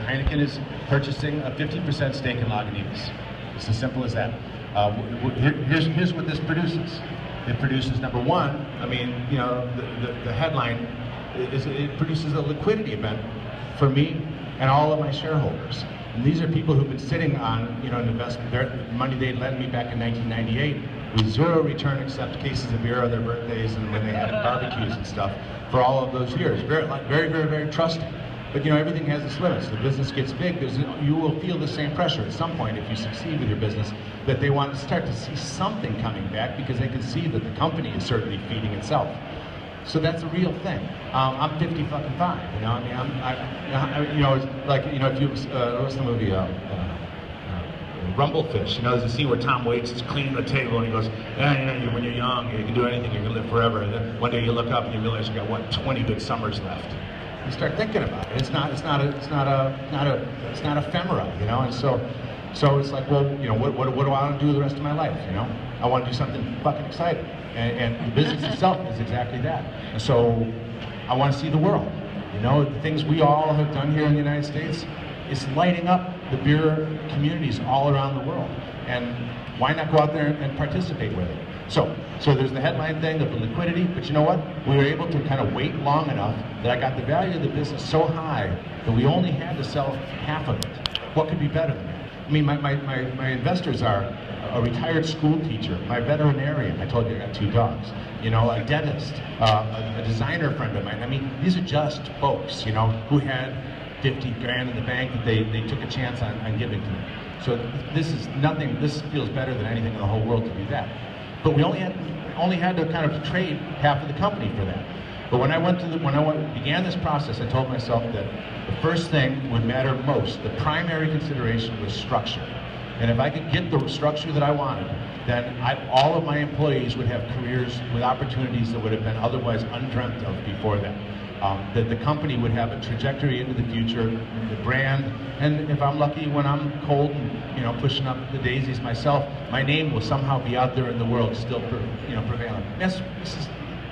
Heineken is purchasing a 50% stake in Lagunitas. It's as simple as that. Here's what this produces. It produces, number one, I mean, you know, the headline is it produces a liquidity event for me and all of my shareholders. And these are people who've been sitting on, you know, an investment, their money they lent me back in 1998 with zero return except cases of beer on their birthdays and when they had barbecues and stuff for all of those years. Very trusting. But you know, everything has its limits. The business gets big, you will feel the same pressure at some point if you succeed with your business, that they want to start to see something coming back because they can see that the company is certainly feeding itself. So that's a real thing. I'm 55, you know, I mean, you know, it's like, you know, if you, what's the movie, Rumblefish, you know, there's a scene where Tom Waits is cleaning the table and he goes, yeah, you know, when you're young, you can do anything, you're gonna live forever. And then one day you look up and you realize you got, what, 20 good summers left. You start thinking about it. It's not ephemera, you know. And so it's like, well, you know, what do I want to do the rest of my life? You know, I want to do something fucking exciting, and the business itself is exactly that. And so I want to see the world. You know, the things we all have done here in the United States is lighting up the beer communities all around the world. And why not go out there and participate with it? So there's the headline thing of the liquidity, but you know what? We were able to kind of wait long enough that I got the value of the business so high that we only had to sell half of it. What could be better than that? I mean, my investors are a retired school teacher, my veterinarian, I told you I got 2 dogs, you know, a dentist, a designer friend of mine. I mean, these are just folks, you know, who had 50 grand in the bank that they took a chance on giving to me. So this is nothing, this feels better than anything in the whole world to do that. But we only had to kind of trade half of the company for that. But when I began this process, I told myself that the first thing would matter most. The primary consideration was structure. And if I could get the structure that I wanted, then all of my employees would have careers with opportunities that would have been otherwise undreamt of before that. That the company would have a trajectory into the future, the brand, and if I'm lucky, when I'm cold and, you know, pushing up the daisies myself, my name will somehow be out there in the world, still, you know, prevailing.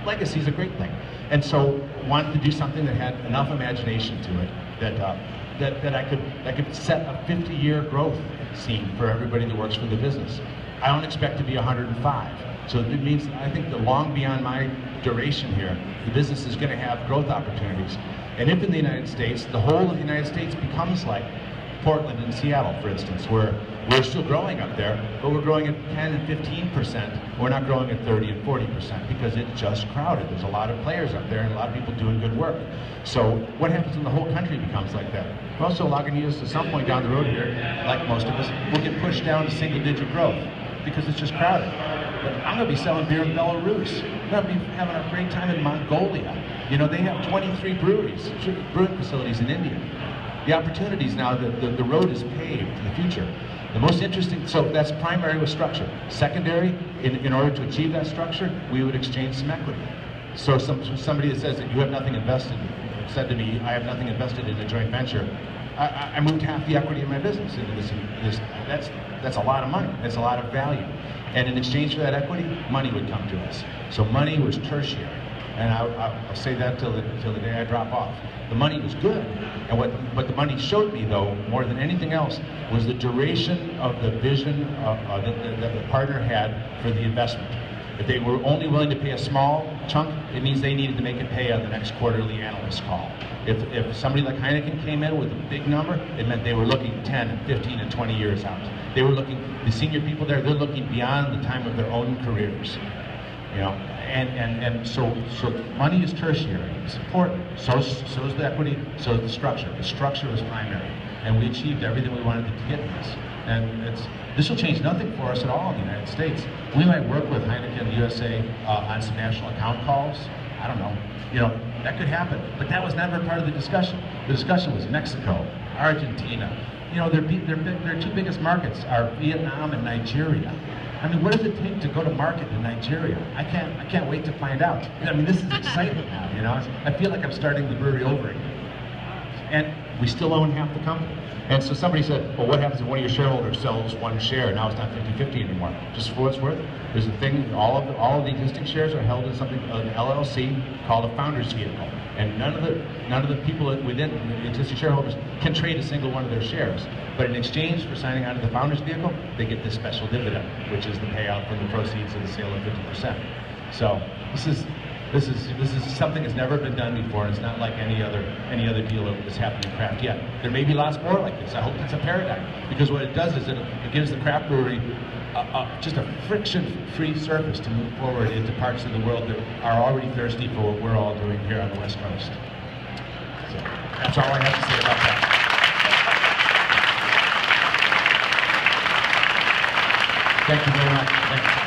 Legacy is a great thing, and so wanted to do something that had enough imagination to it that I could set a 50-year growth scene for everybody that works for the business. I don't expect to be 105. So it means, I think, that long beyond my duration here, the business is going to have growth opportunities. And if in the United States, the whole of the United States becomes like Portland and Seattle, for instance, where we're still growing up there, but we're growing at 10 and 15%. We're not growing at 30 and 40% because it's just crowded. There's a lot of players up there and a lot of people doing good work. So what happens when the whole country becomes like that? Also, Lagunitas, at some point down the road here, like most of us, will get pushed down to single-digit growth because it's just crowded. But I'm going to be selling beer in Belarus. I'm going to be having a great time in Mongolia. You know, they have 23 brewing facilities in India. The opportunities now, the road is paved in the future. The most interesting, so that's primary with structure. Secondary, in order to achieve that structure, we would exchange some equity. So somebody that says that you have nothing invested, said to me, I have nothing invested in a joint venture. I moved half the equity of my business into this. That's a lot of money. That's a lot of value. And in exchange for that equity, money would come to us. So money was tertiary. And I'll say that till the day I drop off. The money was good, and what the money showed me, though, more than anything else, was the duration of the vision that the partner had for the investment. If they were only willing to pay a small chunk, it means they needed to make it pay on the next quarterly analyst call. If somebody like Heineken came in with a big number, it meant they were looking 10 and 15 and 20 years out. They were looking, the senior people there, they're looking beyond the time of their own careers. You know, and so money is tertiary. It's important. So is the equity. So is the structure. The structure is primary, and we achieved everything we wanted to get in this. And this will change nothing for us at all in the United States. We might work with Heineken USA on some national account calls. I don't know. You know, that could happen. But that was never part of the discussion. The discussion was Mexico, Argentina. You know, their 2 biggest markets are Vietnam and Nigeria. I mean, what does it take to go to market in Nigeria? I can't wait to find out. I mean, this is exciting now, you know? I feel like I'm starting the brewery over again. And we still own half the company. And so somebody said, well, what happens if one of your shareholders sells 1 share? Now it's not 50-50 anymore. Just for what it's worth, there's a thing, all of the existing shares are held in something, an LLC called a founder's vehicle. And none of the people within the existing shareholders can trade a single one of their shares. But in exchange for signing on to the founders vehicle, they get this special dividend, which is the payout from the proceeds of the sale of 50%. So this is something that's never been done before, and it's not like any other deal that's happened in craft yet. There may be lots more like this. I hope it's a paradigm, because what it does is it gives the craft brewery just a friction-free surface to move forward into parts of the world that are already thirsty for what we're all doing here on the West Coast. So that's all I have to say about that. Thank you very much. Thank you.